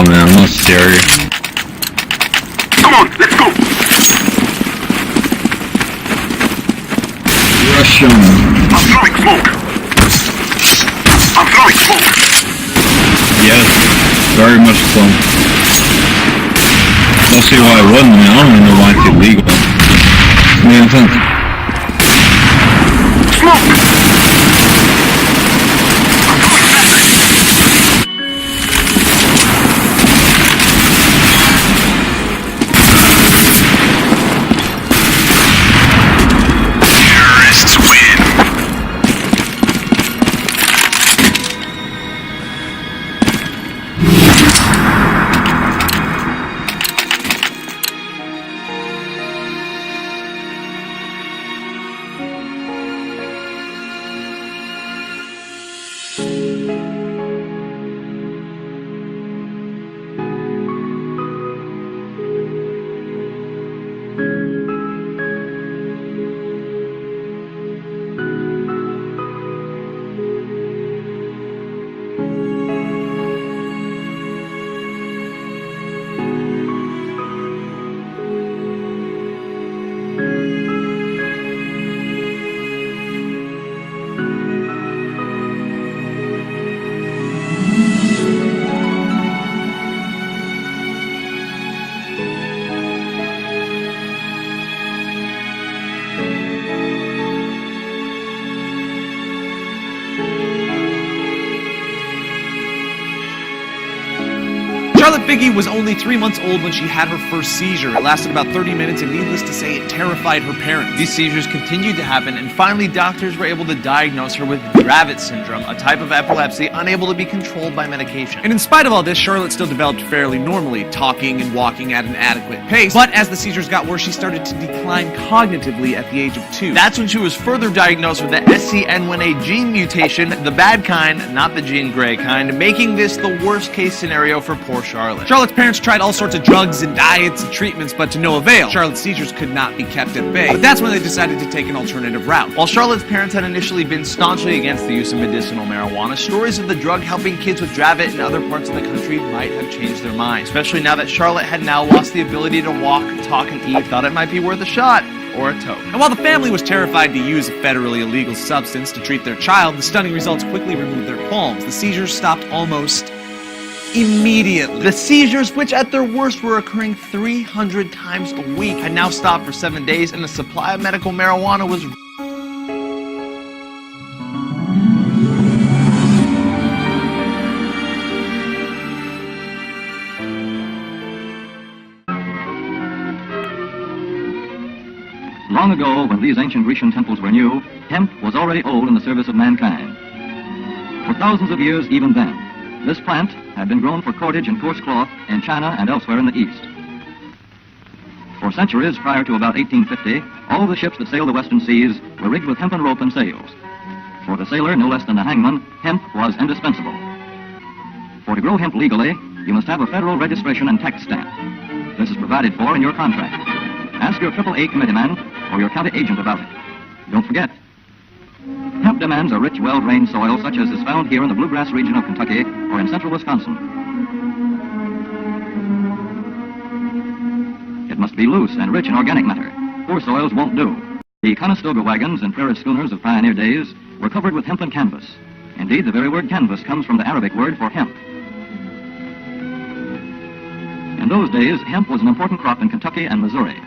Nah, man, I'm not serious. Come on, let's go! Rush him. I'm throwing smoke! I'm throwing smoke! Yes, very much so. Don't see why I wouldn't, man. I don't even know why it's illegal. Man, Smoke! Charlotte Figge was only 3 months old when she had her first seizure. It lasted about 30 minutes, and needless to say, it terrified her parents. These seizures continued to happen, and finally doctors were able to diagnose her with Dravet syndrome, a type of epilepsy unable to be controlled by medication. And in spite of all this, Charlotte still developed fairly normally, talking and walking at an adequate pace. But as the seizures got worse, she started to decline cognitively at the age of 2. That's when she was further diagnosed with the SCN1A gene mutation, the bad kind, not the Jean Grey kind, making this the worst case scenario for poor Charlotte. Charlotte's parents tried all sorts of drugs and diets and treatments, but to no avail. Charlotte's seizures could not be kept at bay. But that's when they decided to take an alternative route. While Charlotte's parents had initially been staunchly against the use of medicinal marijuana, stories of the drug helping kids with Dravet in other parts of the country might have changed their minds, especially now that Charlotte had now lost the ability to walk, talk, and eat. Thought it might be worth a shot. Or a toke. And while the family was terrified to use a federally illegal substance to treat their child, the stunning results quickly removed their qualms. The seizures stopped almost immediately. The seizures, which at their worst were occurring 300 times a week, had now stopped for 7 days, and the supply of medical marijuana was Long ago, when these ancient Grecian temples were new, hemp was already old in the service of mankind. For thousands of years, even then, this plant had been grown for cordage and coarse cloth in China and elsewhere in the East. For centuries prior to about 1850, all the ships that sailed the western seas were rigged with hempen rope and sails. For the sailor, no less than the hangman, hemp was indispensable. For to grow hemp legally, you must have a federal registration and tax stamp. This is provided for in your contract. Ask your AAA committeeman or your county agent about it. Don't forget, hemp demands a rich, well-drained soil such as is found here in the bluegrass region of Kentucky or in central Wisconsin. It must be loose and rich in organic matter. Poor soils won't do. The Conestoga wagons and prairie schooners of pioneer days were covered with hempen canvas. Indeed, the very word canvas comes from the Arabic word for hemp. In those days, hemp was an important crop in Kentucky and Missouri.